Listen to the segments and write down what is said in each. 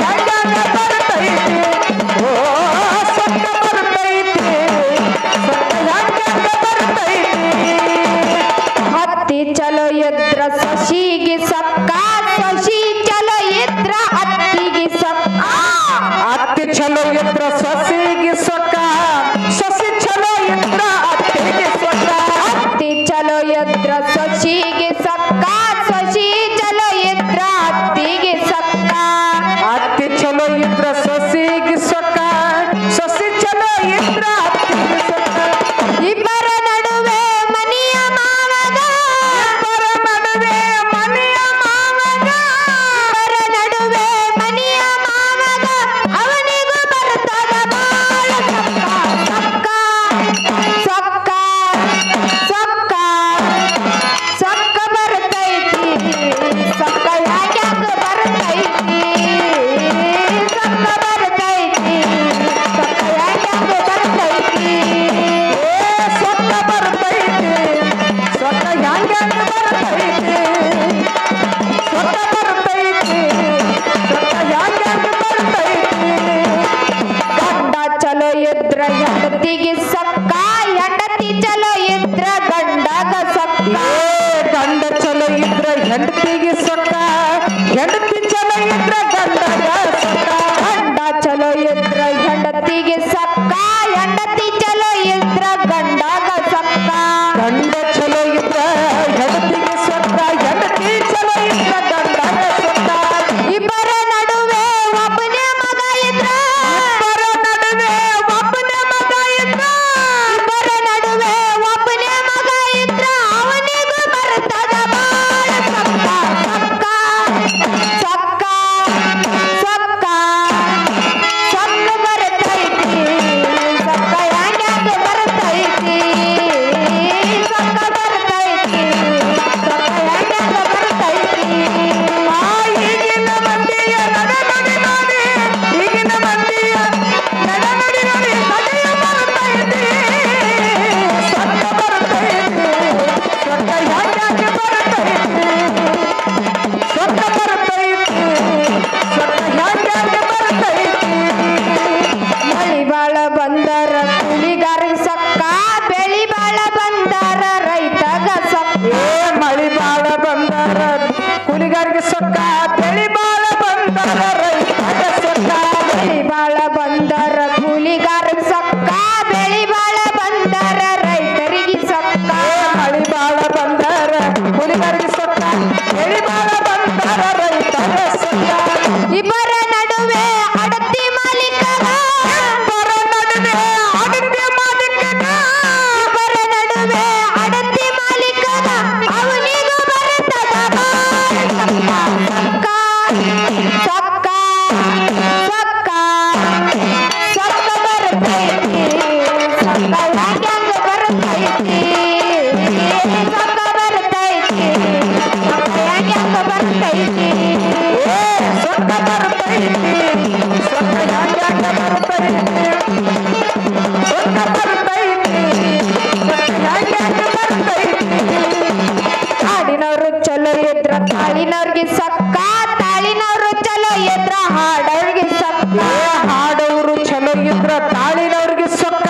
ಹೆಂಗ ಬರ್ತೈತಿ ಓ ಸೊಕ್ಕ ಬರ್ತೈತಿ ಸೊಕ್ಕ ಹೆಂಗ ಬರ್ತೈತಿ ಹತ್ತಿ ಚಲೋ ಇದ್ರ ಸಸಿಗೆ ಸೊಕ್ಕ ಸಸಿ ಚಲೋ ಇದ್ರ ಹತ್ತಿಗೆ ಸೊಕ್ಕ ಅತ್ತಿ ಚಲೋ ಇದ್ರ ಸಸಿಗೆ ಸೊಕ್ಕ ಸಸಿ ಚಲೋ ಇದ್ರ ಅತ್ತಿಗೆ ಸೊಕ್ಕ ಹತ್ತಿ ಚಲೋ ಇದ್ರ ಸಸಿಗೆ ಸೊಕ್ಕ ಸಸಿ ಚಲೋ ಇದ್ರ ಹತ್ತಿಗೆ ಸೊಕ್ಕ ಅತ್ತಿ ಚಲೋ ಇದ್ರ ಸಸಿಗೆ ಸೊಕ್ಕ ಸಸಿ ಚಲೋ ಇದ್ರ ಅತ್ತಿಗೆ ಸೊಕ್ಕ ಇಬ್ಬರ ನಡುವೆ ಮನೆಯ ಮಾವಗ ಇಬ್ಬರ ನಡುವೆ ಮನೆಯ ಮಾವಗ ಇಬ್ಬರ ನಡುವೆ ಮನೆಯ ಮಾವಗ ಅವನಿಗೂ ಬರ್ತದ ಬಾಳ ಸೊಕ್ಕ ಸೊಕ್ಕ ಸೊಕ್ಕ ಸೊಕ್ಕ ಬರ್ತೈತಿ ಸೊಕ್ಕ ಯಾಕ್ಯಾಕ ಬರ್ತೈತಿ ಸೊಕ್ಕ ಬರ್ತೈತಿ ಸೊಕ್ಕ ಯಾಕ್ಯಾಕ ಬರ್ತೈತಿ ಏ ಸೊಕ್ಕ ಬರ್ತೈತಿ ಸೊಕ್ಕ ಹೆಂಗ ಬರ್ತೈತಿ ಸೊಕ್ಕ ಬರ್ತೈತಿ ಸೊಕ್ಕ ಹೆಂಗ ಬರ್ತೈತಿ ಗಂಡ ಚಲೋ ಇದ್ರ ಹೆಂಡತಿಗೆ ಸೊಕ್ಕ ಹೆಂಡತಿ ಚಲೋ ಇದ್ರ ಗಂಡಗ ಸೊಕ್ಕ ಏ ಗಂಡ ಚಲೋ ಇದ್ರ ಹೆಂಡತಿಗೆ ಸೊಕ್ಕ ಹೆಂಡತಿ ಚಲೋ ಇದ್ರ ಗಂಡಗ ಸೊಕ್ಕ ಗಂಡ ಚಲೋ ಇದ್ರ ಹೆಂಡತಿಗೆ ಸೊಕ್ಕ ಹೆಂಡತಿ ಚಲೋ ಇದ್ರ ಗಂಡಗ ಸೊಕ್ಕ ಗಂಡ ಚಲೋ ಇದ್ರ ಹೆಂಡತಿಗೆ ಸೊಕ್ಕ ಹೆಂಡತಿ ಚಲೋ ಇದ್ರ ಗಂಡಗ ಸೊಕ್ಕ ಇಬ್ಬರ ನಡುವೆ ಒಬ್ಬನೇ ಮಗ ಇದ್ರ ಇಬ್ಬರ ನಡುವೆ ಒಬ್ಬನೇ ಮಗ ಇದ್ರ ಇಬ್ಬರ ನಡುವೆ ಒಬ್ಬನೇ ಮಗ ಇದ್ರ ಅವನಿಗೂ ಬರ್ತದ ಬಾಳ ಸೊಕ್ಕ ಸೊಕ್ಕ ಸೊಕ್ಕ ಸೊಕ್ಕ ಬರ್ತೈತಿ ಸೊಕ್ಕ ಯಾಕ್ಯಾಕ ಬರ್ತೈತಿ ಸೊಕ್ಕ ಬರ್ತೈತಿ ಸೊಕ್ಕ ಯಾಕ್ಯಾಕ ಬರ್ತೈತಿ ಈಗಿನ ಮಂದಿಯ ನಡೆ ನೋಡಿ ಈಗಿನ ಮಂದಿಯ ನಡೆ ನೋಡಿ ಸೊಕ್ಕ ಬರ್ತೈತಿ ಸೊಕ್ಕ ಬರ್ತೈತಿ ಸೊಕ್ಕ ಹೆಂಗ ಬರ್ತೈತಿ ಸೊಕ್ಕ ಬರ್ತೈತಿ ಸೊಕ್ಕ ಹೆಂಗ ಬರ್ತೈತಿ ಮಳಿ ಬಾಳ ಬಂದರ ಕೂಲಿಗಾರಗ ಸೊಕ್ಕ ಬೆಳಿ ಬಾಳ ಬಂದರ ರೈತಗ ಸೊಕ್ಕ ಏ ಮಳಿ ಬಾಳ ಬಂದರ ಕೂಲಿಗಾರಿಗೆ ಸೊಕ್ಕ ಬೆಳಿ ಬಾಳ ಬಂದರ ರೈತಗ ಸೊಕ್ಕ ಬೆಳಿ ಬಾಳ ಬಂದರ ಕೂಲಿಗಾರಗ ಸೊಕ್ಕ ಬೆಳಿ ಬಾಳ ಬಂದರ ರೈತರಿಗೆ ಸೊಕ್ಕ ಮಳಿ ಬಾಳ ಬಂದರ ಕೂಲಿಗಾರಿಗೆ ಸೊಕ್ಕ ಬೆಳಿ ಬಾಳ ಬಂದರ ರೈತಗ ಸೊಕ್ಕ ಇಬ್ಬರ ನಡುವೆ ಅಡತಿ ಮಾಲೀಕಗ ಇಬ್ಬರ ನಡುವೆ ಅಡತಿ ಮಾಲೀಕಗ ಇಬ್ಬರ ನಡುವೆ ಅಡತಿ ಮಾಲೀಕಗ ಅವನಿಗೂ ಬರ್ತದ ಸೊಕ್ಕ ಸೊಕ್ಕ ಸೊಕ್ಕ ಸೊಕ್ಕ ಬರ್ತೈತಿ ಸೊಕ್ಕ ಯಾಕ್ಯಾಂಗ ಬರ್ತೈತಿ ಸೊಕ್ಕ ಬರ್ತೈತಿ ಸೊಕ್ಕ ಯಾಕ್ಯಾಂಗ ಬರ್ತೈತಿ ಏ ಸೊಕ್ಕ ಬರ್ತೈತಿ ಸೊಕ್ಕ ಹೆಂಗ ಬರ್ತೈತಿ ಸೊಕ್ಕ ಬರ್ತೈತಿ ಸೊಕ್ಕ ಹೆಂಗ ಬರ್ತೈತಿ ಹಾಡಿನವ್ರು ಚಲೋ ಇದ್ರ ತಾಳಿನವ್ರಿಗೆ ಸೊಕ್ಕ ತಾಳಿನವ್ರು ಚಲೋ ಇದ್ರ ಹಾಡವ್ರಿಗೆ ಸೊಕ್ಕ ಹಾಡವರು ಚಲೋ ಇದ್ರ ತಾಳಿನವ್ರಿಗೆ ಸೊಕ್ಕ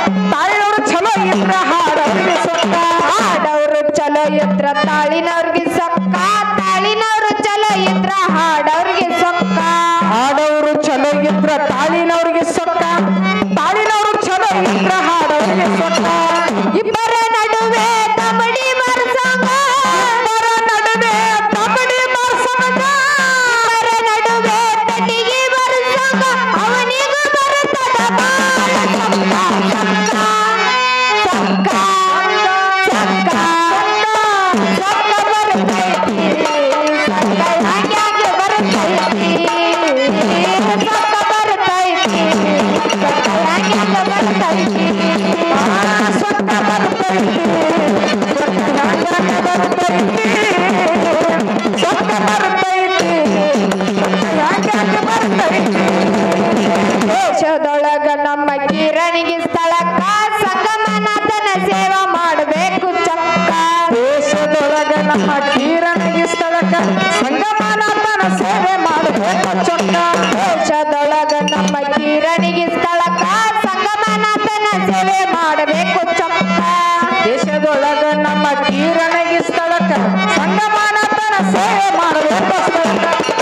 ತಾಳಿನವ್ರು ಚಲೋ ಇದ್ರ ಹಾಡವ್ರಿಗೆ ಸೊಕ್ಕ ಹಾಡವ್ರು ಚಲೋ ಇದ್ರ ತಾಳಿನವ್ರಿಗೆ ಸೊಕ್ಕ ತಾಳಿನವ್ರು ಚಲೋ ಇದ್ರ ಹಾಡವ್ರಿಗೆ ಸೊಕ್ಕ ಹಾಡವರು ಚಲೋ ಇದ್ರ ತಾಳಿನವ್ರಿಗೆ ಸೊಕ್ಕ ತಾಳಿನವ್ರು ಚಲೋ ಇದ್ರ ಹಾಡವ್ರಿಗೆ ಸೊಕ್ಕ ಇಬ್ಬರ ನಡುವೆ ತಮಡಿ ಮರಸಂಗ ಇಬ್ಬರ ನಡುವೆ ತಮಡಿ ಮರಸಂಗ ಇಬ್ಬರ ನಡುವೆ ತಟಿಗೆ ಮರಸಂಗ ಅವನಿಗೂ ಬರ್ತದ ಬಾಳ ಸೊಕ್ಕ ಸೊಕ್ಕ ಸೊಕ್ಕ ಸೊಕ್ಕ ಬರ್ತೈತಿ ಸೊಕ್ಕ ಯಾಕ್ಯಾಕೆ ಬರ್ತೈತಿ ಸೊಕ್ಕ ಬರ್ತೈತಿ ಸೊಕ್ಕ ಯಾಕ್ಯಾಕೆ ಬರ್ತೈತಿ ಸೊಕ್ಕ ಬರ್ತೈತಿ ಸೊಕ್ಕ ಹೆಂಗ ಬರ್ತೈತಿ ಸೊಕ್ಕ ಬರ್ತೈತಿ ಸೊಕ್ಕ ಹೆಂಗ ಬರ್ತೈತಿ ದೇಶದೊಳಗ ನಮ್ಮ ಕಿರಣಿಗೆ ಸ್ಥಳಕ್ಕ ಸಂಗಮನಾಥನ ಸೇವಾ ಮಾಡಬೇಕು ಚೊಕ್ಕ ದೇಶದೊಳಗ ನಮ್ಮ ಕಿರಣಿಗೆ ಸ್ಥಳಕ್ಕ ಸಂಗಮನಾಥನ ಸೇವೆ ಮಾಡಬೇಕು ಚೊಕ್ಕ ದೇಶದೊಳಗ ನಮ್ಮ ಕಿರಣಿಗೆ ಸ್ಥಳಕ್ಕ ಸಂಗಮನಾಥನ ಸೇವೆ ಮಾಡಬೇಕು ಚೊಕ್ಕ ದೇಶದೊಳಗ ನಮ್ಮ ಕಿರಣಿಗೆ ಸ್ಥಳಕ್ಕ ಸಂಗಮನಾಥನ ಸೇವೆ ಮಾಡಬೇಕು ಸ್ಥಳಕ್ಕ